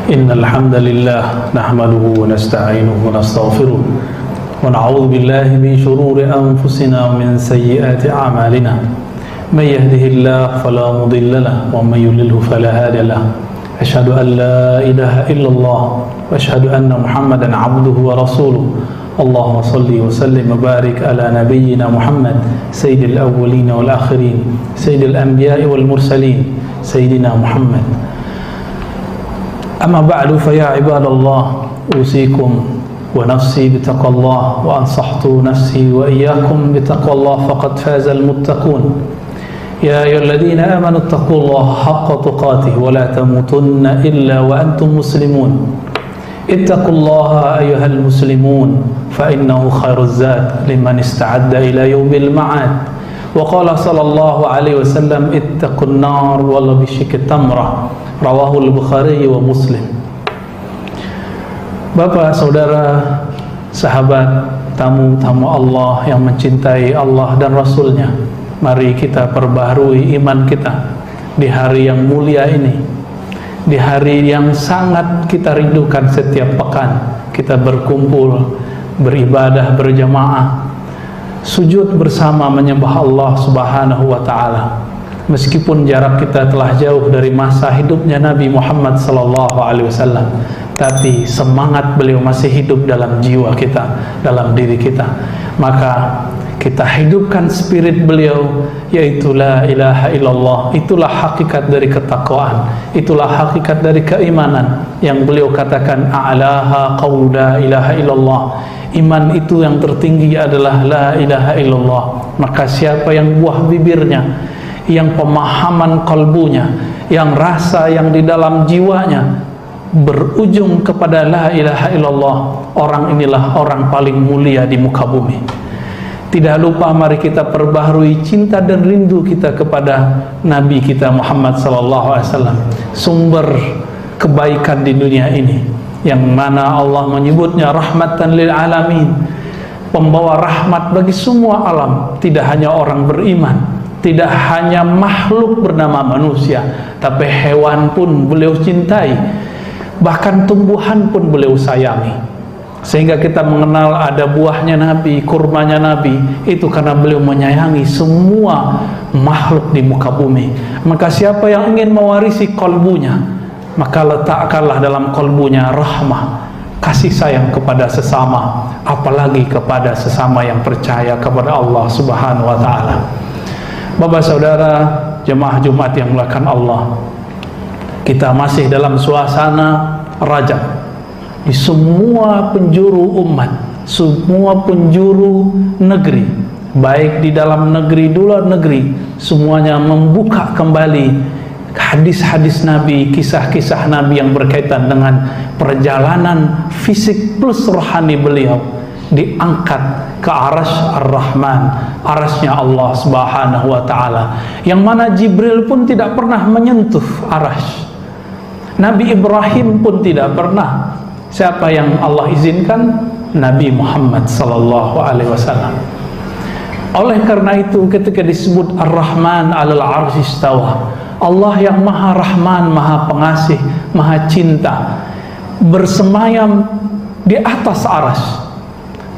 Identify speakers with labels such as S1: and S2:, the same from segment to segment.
S1: إن الحمد لله نحمده ونستعينه ونستغفره ونعوذ بالله من شرور أنفسنا ومن سيئات أعمالنا من يهده الله فلا مضل له ومن يضلل فلا هادي له أشهد أن لا إله إلا الله وأشهد أن محمدا عبده ورسوله اللهم صل وسلم وبارك على نبينا محمد سيد الأولين والآخرين سيد الأنبياء والمرسلين سيدنا محمد. أما بعد فيا عباد الله أوصيكم ونفسي بتقوى الله وأنصحت نفسي وإياكم بتقوى الله فقد فاز المتقون. يا أيها الذين آمنوا اتقوا الله حق تقاته ولا تموتن إلا وأنتم مسلمون. اتقوا الله أيها المسلمون فإنه خير الزاد لمن استعد إلى يوم المعاد. وقال صلى الله عليه وسلم اتقوا النار ولو بشق تمرة. Rawahul Bukhari wa Muslim. Bapak, saudara, sahabat, tamu-tamu Allah yang mencintai Allah dan Rasulnya, mari kita perbaharui iman kita di hari yang mulia ini, di hari yang sangat kita rindukan. Setiap pekan kita berkumpul, beribadah berjamaah, sujud bersama menyembah Allah Subhanahu wa ta'ala. Meskipun jarak kita telah jauh dari masa hidupnya Nabi Muhammad sallallahu alaihi wasallam, tapi semangat beliau masih hidup dalam jiwa kita, dalam diri kita. Maka kita hidupkan spirit beliau, yaitu la ilaha illallah. Itulah hakikat dari ketakwaan, itulah hakikat dari keimanan yang beliau katakan a'laha qaulu la ilaha illallah. Iman itu yang tertinggi adalah la ilaha illallah. Maka siapa yang buah bibirnya, yang pemahaman kalbunya, yang rasa yang di dalam jiwanya berujung kepada la ilaha illallah, orang inilah orang paling mulia di muka bumi. Tidak lupa mari kita perbaharui cinta dan rindu kita kepada Nabi kita Muhammad sallallahu alaihi wasallam, sumber kebaikan di dunia ini, yang mana Allah menyebutnya rahmatan lil alamin, pembawa rahmat bagi semua alam. Tidak hanya orang beriman, tidak hanya makhluk bernama manusia, tapi hewan pun beliau cintai, bahkan tumbuhan pun beliau sayangi. Sehingga kita mengenal ada buahnya Nabi, kurmanya Nabi, itu karena beliau menyayangi semua makhluk di muka bumi. Maka siapa yang ingin mewarisi kalbunya, maka letakkanlah dalam kalbunya rahmah, kasih sayang kepada sesama, apalagi kepada sesama yang percaya kepada Allah Subhanahu wa ta'ala. Bapak, saudara, jemaah Jumat yang mulakan Allah, kita masih dalam suasana Rajab. Di semua penjuru umat, semua penjuru negeri, baik di dalam negeri, di luar negeri, semuanya membuka kembali hadis-hadis Nabi, kisah-kisah Nabi yang berkaitan dengan perjalanan fisik plus rohani beliau, diangkat ke arasy ar-Rahman, arasnya Allah Subhanahu wa ta'ala, yang mana Jibril pun tidak pernah menyentuh arasy. Nabi Ibrahim pun tidak pernah. Siapa yang Allah izinkan? Nabi Muhammad sallallahu alaihi wasallam. Oleh karena itu ketika disebut ar-Rahman 'alal 'arsy istawa, Allah yang maha rahman, maha pengasih, maha cinta, bersemayam di atas arasy.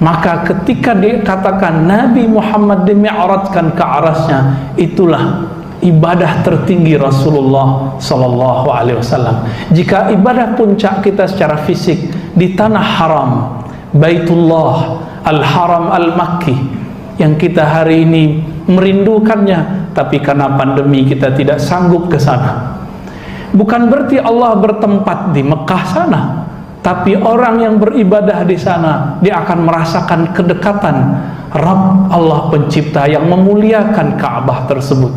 S1: Maka ketika dikatakan Nabi Muhammad dimi'rajkan ke arasnya, itulah ibadah tertinggi Rasulullah sallallahu alaihi wasallam. Jika ibadah puncak kita secara fisik di tanah haram, Baitullah Al-Haram Al-Makki, yang kita hari ini merindukannya, tapi karena pandemi kita tidak sanggup ke sana. Bukan berarti Allah bertempat di Mekah sana, tapi orang yang beribadah di sana, dia akan merasakan kedekatan Rabb Allah pencipta yang memuliakan Ka'bah tersebut.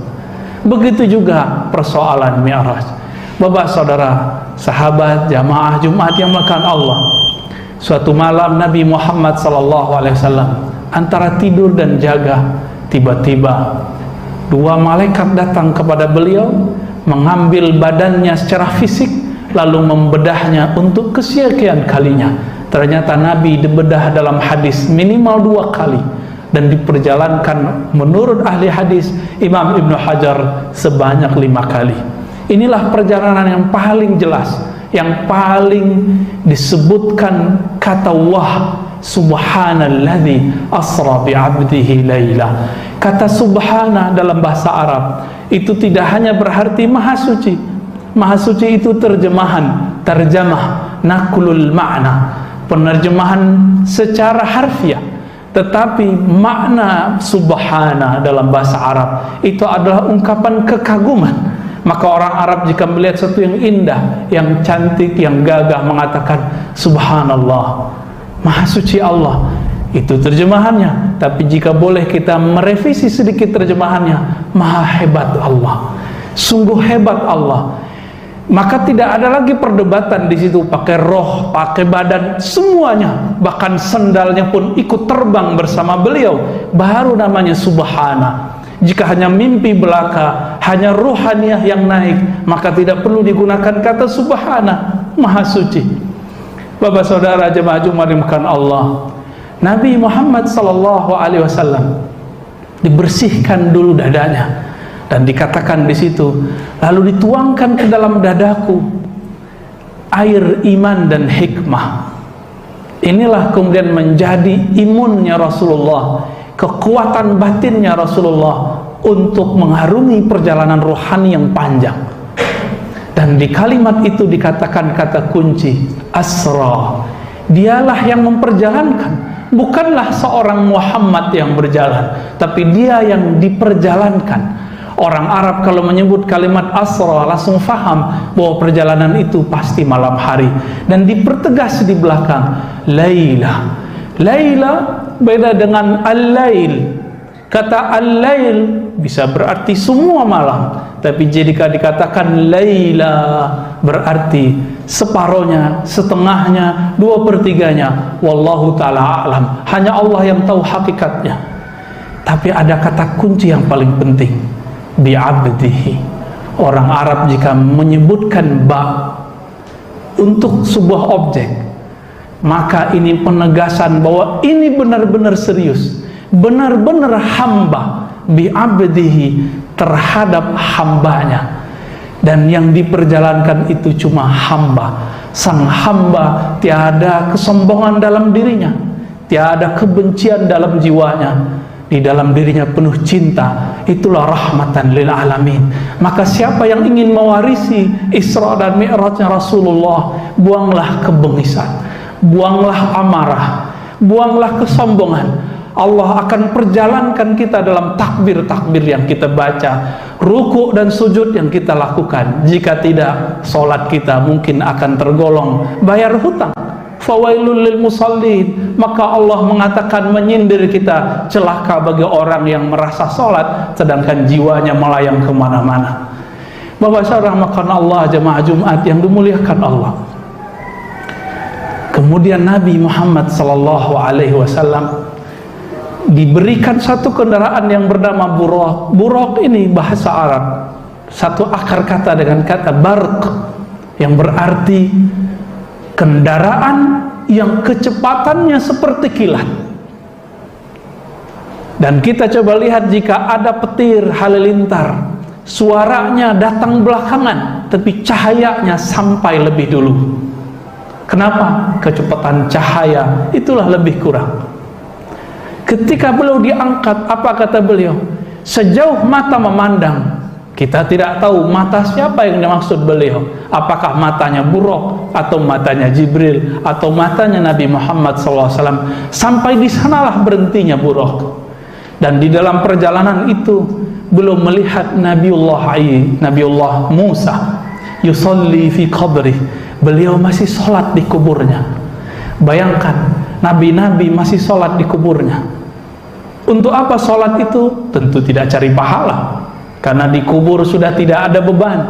S1: Begitu juga persoalan Mi'raj. Bapak, saudara, sahabat, jamaah Jumat yang melakukan Allah, suatu malam Nabi Muhammad sallallahu alaihi wasallam antara tidur dan jaga, tiba-tiba dua malaikat datang kepada beliau, mengambil badannya secara fisik, lalu membedahnya untuk kesekian kalinya. Ternyata Nabi dibedah dalam hadis minimal 2 kali, dan diperjalankan menurut ahli hadis Imam Ibnu Hajar sebanyak 5 kali. Inilah perjalanan yang paling jelas yang paling disebutkan kata wah, subhanalladzi asra bi'abdihi laila. Kata subhana dalam bahasa Arab itu tidak hanya berarti maha suci. Maha suci itu terjemah, naklul makna, penerjemahan secara harfiah. Tetapi makna subhana dalam bahasa Arab itu adalah ungkapan kekaguman. Maka orang Arab jika melihat sesuatu yang indah, yang cantik, yang gagah, mengatakan subhanallah, maha suci Allah. Itu terjemahannya. Tapi jika boleh kita merevisi sedikit terjemahannya, maha hebat Allah, sungguh hebat Allah. Maka tidak ada lagi perdebatan di situ, pakai roh, pakai badan, semuanya, bahkan sendalnya pun ikut terbang bersama beliau, baru namanya subhana. Jika hanya mimpi belaka, hanya ruhaniyah yang naik, maka tidak perlu digunakan kata subhana, maha suci. Bapak saudara jemaah Jumat dimuliakan Allah, Nabi Muhammad SAW dibersihkan dulu dadanya, dan dikatakan di situ, lalu dituangkan ke dalam dadaku air iman dan hikmah. Inilah kemudian menjadi imunnya Rasulullah, kekuatan batinnya Rasulullah untuk mengharungi perjalanan rohani yang panjang. Dan di kalimat itu dikatakan kata kunci, asra. Dialah yang memperjalankan, bukanlah seorang Muhammad yang berjalan, tapi dia yang diperjalankan. Orang Arab kalau menyebut kalimat asra langsung faham bahwa perjalanan itu pasti malam hari. Dan dipertegas di belakang, laila. Laila beda dengan al-lail. Kata al-lail bisa berarti semua malam, tapi jika dikatakan laila berarti separohnya, setengahnya, 2/3-nya. Wallahu ta'ala a'lam, hanya Allah yang tahu hakikatnya. Tapi ada kata kunci yang paling penting, bi'abdihi. Orang Arab jika menyebutkan ba untuk sebuah objek, maka ini penegasan bahwa ini benar-benar serius, benar-benar hamba, bi'abdihi, terhadap hambanya. Dan yang diperjalankan itu cuma hamba. Sang hamba tiada kesombongan dalam dirinya, tiada kebencian dalam jiwanya, di dalam dirinya penuh cinta. Itulah rahmatan lil alamin. Maka siapa yang ingin mewarisi Isra dan Mi'rajnya Rasulullah, buanglah kebengisan, buanglah amarah, buanglah kesombongan. Allah akan perjalankan kita dalam takbir-takbir yang kita baca, ruku dan sujud yang kita lakukan. Jika tidak, solat kita mungkin akan tergolong bayar hutang. Fawailul lil musallin. Maka Allah mengatakan, menyindir kita, celaka bagi orang yang merasa solat sedangkan jiwanya melayang kemana-mana. Bapak saudara makan Allah, jemaah Jumat yang dimuliakan Allah. Kemudian Nabi Muhammad SAW diberikan satu kendaraan yang bernama buraq. Buraq ini bahasa Arab, satu akar kata dengan kata barq, yang berarti kendaraan yang kecepatannya seperti kilat. Dan kita coba lihat, jika ada petir halilintar, suaranya datang belakangan, tapi cahayanya sampai lebih dulu. Kenapa? Kecepatan cahaya itulah lebih kurang. Ketika beliau diangkat, apa kata beliau? Sejauh mata memandang, kita tidak tahu mata siapa yang dimaksud beliau. Apakah matanya Buraq, atau matanya Jibril, atau matanya Nabi Muhammad SAW. Sampai di sanalah berhentinya Buraq. Dan di dalam perjalanan itu belum melihat Nabiullah Musa yusalli fi qabri. Beliau masih sholat di kuburnya. Bayangkan, nabi-nabi masih sholat di kuburnya. Untuk apa sholat itu? Tentu tidak cari pahala, karena di kubur sudah tidak ada beban.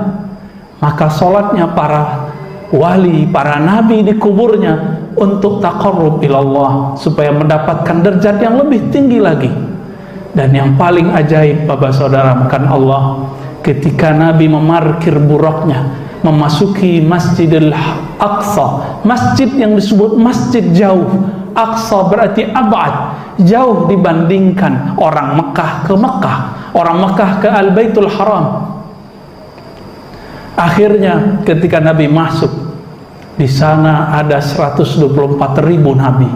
S1: Maka sholatnya para wali, para nabi di kuburnya untuk taqarrub ilallah, supaya mendapatkan derajat yang lebih tinggi lagi. Dan yang paling ajaib, Bapak saudara makan Allah, ketika Nabi memarkir buraqnya, memasuki Masjidil Aqsa, masjid yang disebut masjid jauh. Aqsa berarti abad, jauh dibandingkan orang Mekah ke Mekah, orang Mekah ke Al-Baitul Haram. Akhirnya ketika Nabi masuk, Di sana ada 124.000 nabi.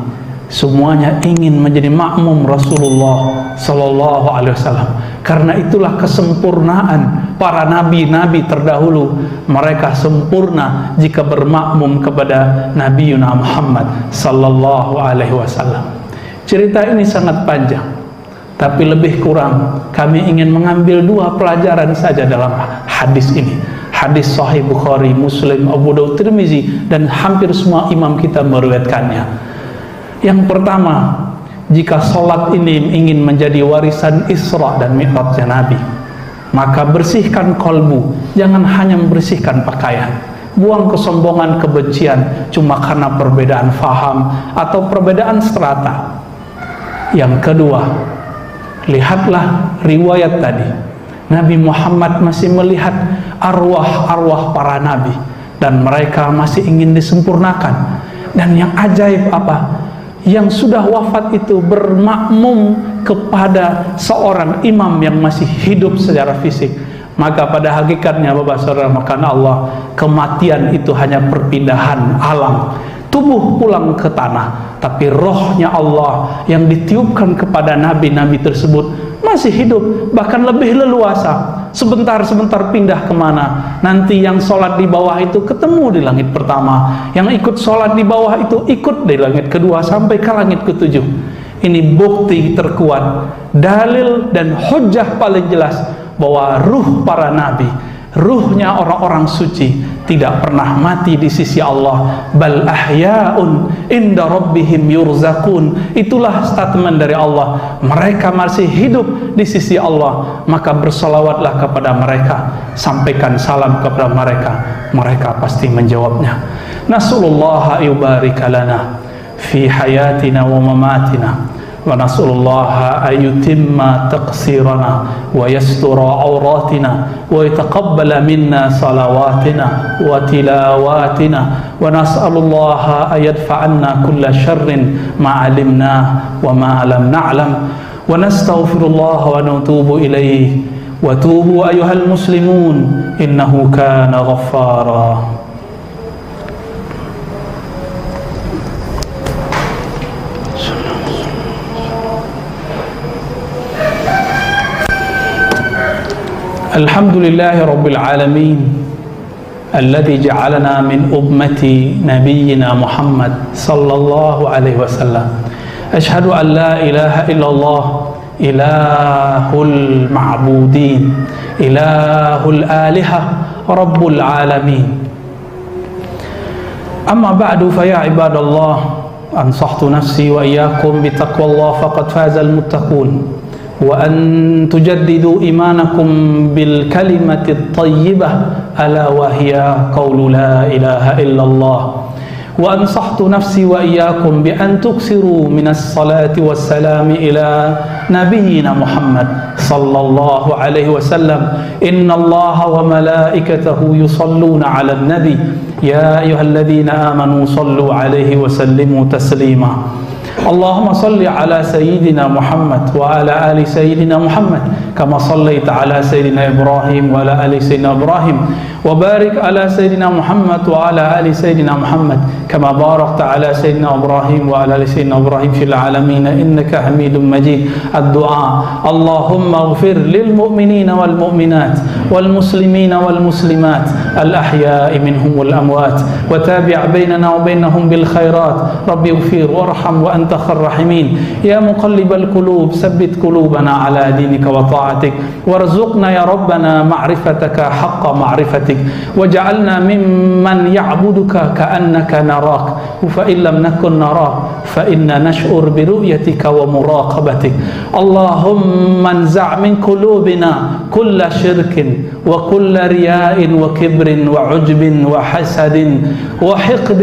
S1: Semuanya ingin menjadi makmum Rasulullah Sallallahu Alaihi Wasallam. Karena itulah kesempurnaan para nabi-nabi terdahulu. Mereka sempurna jika bermakmum kepada Nabi Muhammad Sallallahu Alaihi Wasallam. Cerita ini sangat panjang, tapi lebih kurang kami ingin mengambil 2 pelajaran saja dalam hadis ini. Hadis Sahih Bukhari, Muslim, Abu Daud, Tirmizi, dan hampir semua imam kita meriwayatkannya. Yang pertama, jika sholat ini ingin menjadi warisan Isra dan Mi'rajnya Nabi, maka bersihkan kolbu, jangan hanya membersihkan pakaian. Buang kesombongan, kebencian cuma karena perbedaan faham atau perbedaan strata. Yang kedua, lihatlah riwayat tadi. Nabi Muhammad masih melihat arwah-arwah para nabi, dan mereka masih ingin disempurnakan. Dan yang ajaib apa? Yang sudah wafat itu bermakmum kepada seorang imam yang masih hidup secara fisik. Maka pada hakikatnya Bapak Saudara makan Allah, kematian itu hanya perpindahan alam. Tubuh pulang ke tanah, tapi rohnya Allah yang ditiupkan kepada nabi-nabi tersebut masih hidup, bahkan lebih leluasa. Sebentar-sebentar pindah kemana. Nanti yang sholat di bawah itu ketemu di langit pertama, yang ikut sholat di bawah itu ikut di langit kedua sampai ke langit ketujuh. Ini bukti terkuat, dalil dan hujjah paling jelas bahwa ruh para nabi, ruhnya orang-orang suci tidak pernah mati di sisi Allah. Bal ahya'un inda rabbihim yurzakun. Itulah statement dari Allah, mereka masih hidup di sisi Allah. Maka bersalawatlah kepada mereka, sampaikan salam kepada mereka, mereka pasti menjawabnya. Nas'alullah yubarika lana fi hayatina wa mamatina, wa nas'alullaha ayyutimma taqsirana wa yastura awratina wa yataqabbala minna salawatina wa tilawatina, wa nas'alullaha ayyadfa'anna kulla syarrin ma'alimna wa ma'alam na'lam, wa nastaghfirullaha wa natubu ilayhi wa tubu ayyuhal muslimun innahu kana ghaffara. Alhamdulillahi Rabbil Alamin alladhi ja'alana min ummati nabiyyina Muhammad sallallahu alaihi wasallam. Ashhadu an la ilaha illallah ilahul ma'budin, ilahul alihah, rabbul alamin. Amma ba'du fa ya ibadallah, ansahtu nafsi wa iyyakum bitaqwallah faqad fazal muttaqun. وأن تجددوا إيمانكم بالكلمة الطيبة ألا وهي قول لا إله إلا الله. وأنصحت نفسي وإياكم بأن تكثروا من الصلاة والسلام إلى نبينا محمد صلى الله عليه وسلم. إن الله وملائكته يصلون على النبي يا أيها الذين آمنوا صلوا عليه وسلموا تسليما. اللهم صل على سيدنا محمد وعلى آل سيدنا محمد كما صليت على سيدنا إبراهيم وعلى آل سيدنا إبراهيم, وبارك على سيدنا محمد وعلى آل سيدنا محمد كما باركت على سيدنا إبراهيم وعلى آل سيدنا إبراهيم في العالمين إنك حميد مجيد. الدعاء اللهم اغفر للمؤمنين والمؤمنات والمسلمين والمسلمات الأحياء منهم والأموات, وتابع بيننا وبينهم بالخيرات. ربي اغفر وارحم وأنت خير الراحمين. يا مقلب القلوب ثبت قلوبنا على دينك وطاعتك, وارزقنا يا ربنا معرفتك حق معرفتك, وجعلنا ممن يعبدك كأنك نراك, فإن لم نكن نراك فإنا نشعر برؤيتك ومراقبتك. اللهم انزع من قلوبنا كل شرك وكل رياء وكبر وعجب وحسد وحقد.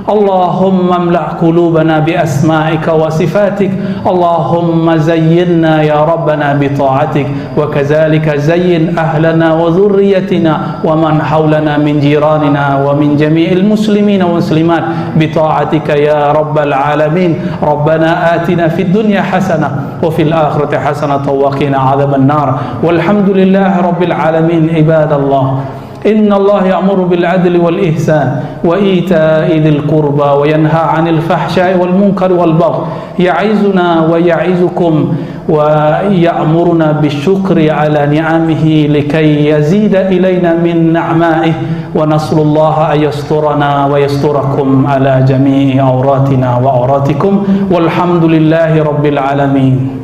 S1: اللهم املأ قلوبنا بأسمائك وصفاتك. اللهم زينا يا ربنا بطاعتك, وكذلك زين أهلنا وذريتنا ومن حولنا من جيراننا ومن جميع المسلمين والمسلمات بطاعتك يا رب العالمين. ربنا آتنا في الدنيا حسنة وفي الآخرة حسنة وقنا عذاب النار. والحمد لله رب العالمين. عباد الله, Inna Allah ya'muru bil adli wal ihsan wa ita'i dzil qurba wa yanha 'anil fahsya'i wal munkari wal baghi ya'izuna wa ya'izukum wa ya'muruna bisyukri 'ala ni'amihi likay yazida ilaina min ni'ma'ihi wa nas'alullaha ayasturana wa yasturakum 'ala jami'i awratina wa awratikum walhamdulillahi rabbil alamin.